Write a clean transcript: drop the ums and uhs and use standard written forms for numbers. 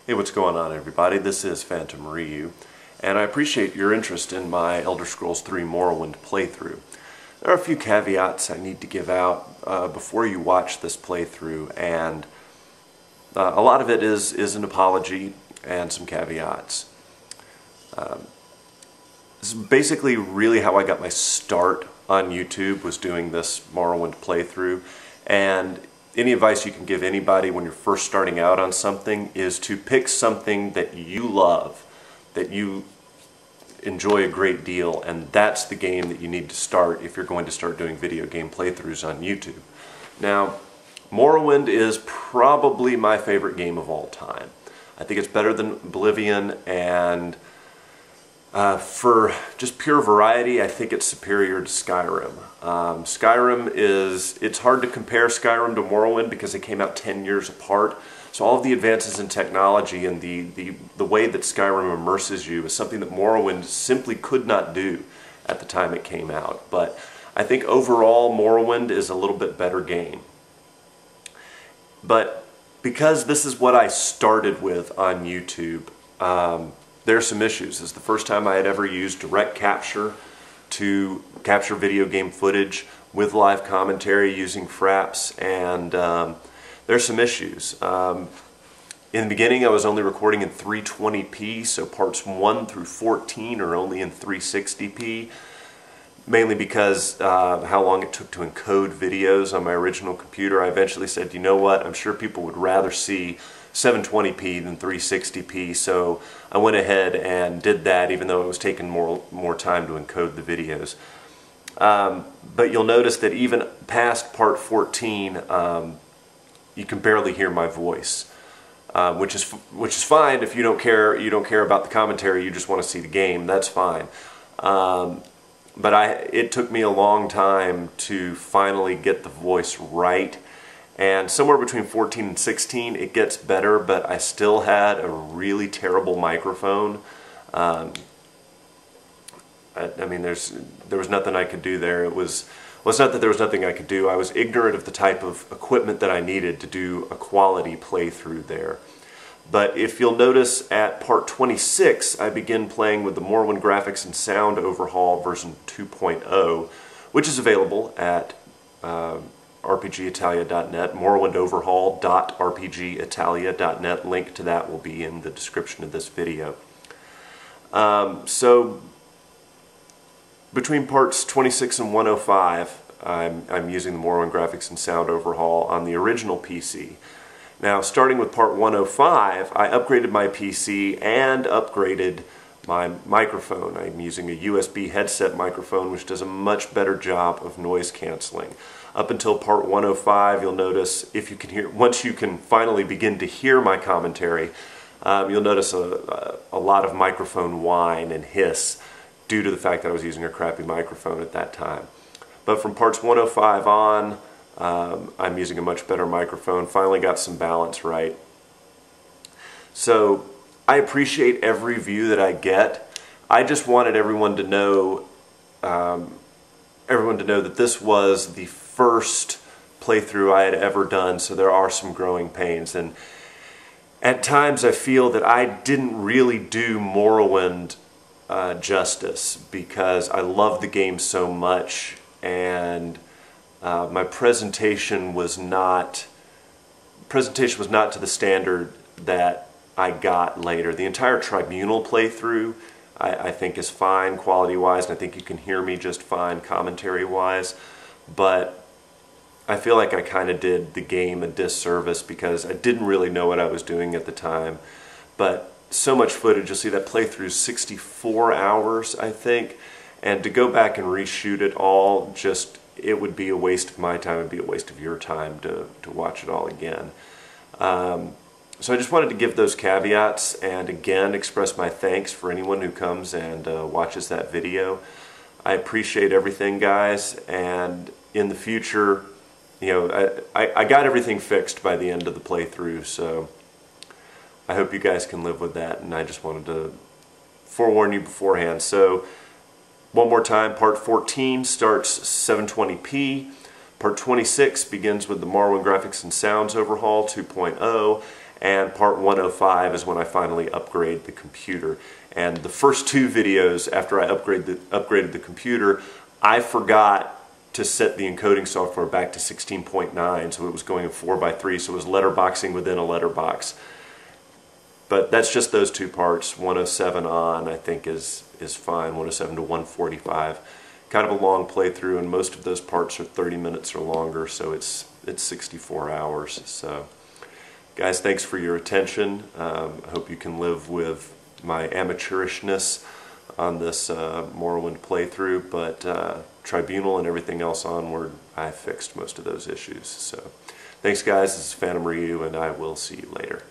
Hey, what's going on, everybody? This is Phantom Ryu, and I appreciate your interest in my Elder Scrolls 3 Morrowind playthrough. There are a few caveats I need to give out before you watch this playthrough, and a lot of it is an apology and some caveats. This is basically really how I got my start on YouTube, was doing this Morrowind playthrough, and any advice you can give anybody when you're first starting out on something is to pick something that you love, that you enjoy a great deal, and that's the game that you need to start if you're going to start doing video game playthroughs on YouTube. Now, Morrowind is probably my favorite game of all time. I think it's better than Oblivion, and for just pure variety, I think it's superior to Skyrim. It's hard to compare Skyrim to Morrowind because they came out 10 years apart. So all of the advances in technology and the way that Skyrim immerses you is something that Morrowind simply could not do at the time it came out. But I think overall Morrowind is a little bit better game. But because this is what I started with on YouTube, there are some issues. This is the first time I had ever used direct capture to capture video game footage with live commentary using fraps, and there's some issues. In the beginning I was only recording in 320p, so parts 1 through 14 are only in 360p, mainly because how long it took to encode videos on my original computer. I eventually said, you know what, I'm sure people would rather see 720p than 360p, so I went ahead and did that, even though it was taking more time to encode the videos. But you'll notice that even past part 14, you can barely hear my voice, which is fine if you don't care about the commentary. You just want to see the game. That's fine. But it took me a long time to finally get the voice right. And somewhere between 14 and 16 it gets better, but I still had a really terrible microphone. I mean, there was nothing I could do there. Well, it's not that there was nothing I could do. I was ignorant of the type of equipment that I needed to do a quality playthrough there. But if you'll notice at part 26, I begin playing with the Morrowind graphics and sound overhaul version 2.0, which is available at rpgitalia.net, morrowindoverhaul.rpgitalia.net. Link to that will be in the description of this video. So between parts 26 and 105, I'm using the Morrowind graphics and sound overhaul on the original PC. Now, starting with part 105, I upgraded my PC and upgraded my microphone. I'm using a USB headset microphone, which does a much better job of noise canceling. Up until part 105, you'll notice, once you can finally begin to hear my commentary, you'll notice a lot of microphone whine and hiss due to the fact that I was using a crappy microphone at that time. But from parts 105 on, I'm using a much better microphone, finally got some balance right. So I appreciate every view that I get. I just wanted everyone to know that this was the first playthrough I had ever done, so there are some growing pains, and at times I feel that I didn't really do Morrowind justice, because I love the game so much, and my presentation was not to the standard that I got later. The entire Tribunal playthrough I think is fine quality-wise, and I think you can hear me just fine commentary-wise, but I feel like I kind of did the game a disservice because I didn't really know what I was doing at the time. But so much footage, you'll see that playthrough is 64 hours, I think, and to go back and reshoot it all, it would be a waste of my time. It would be a waste of your time to watch it all again. So I just wanted to give those caveats, and again express my thanks for anyone who comes and watches that video. I appreciate everything, guys, and in the future, you know, I got everything fixed by the end of the playthrough, so I hope you guys can live with that, and I just wanted to forewarn you beforehand. So one more time, part 14 starts 720p, part 26 begins with the Morrowind graphics and sounds overhaul 2.0, and part 105 is when I finally upgrade the computer. And the first two videos after I upgraded the computer, I forgot to set the encoding software back to 16.9, so it was going in 4:3, so it was letterboxing within a letterbox. But that's just those two parts. 107 on, I think, is fine. 107 to 145. Kind of a long playthrough, and most of those parts are 30 minutes or longer, so it's 64 hours. So, guys, thanks for your attention. I hope you can live with my amateurishness on this Morrowind playthrough, but Tribunal and everything else onward, I fixed most of those issues. So, thanks, guys. This is Phantom Ryu, and I will see you later.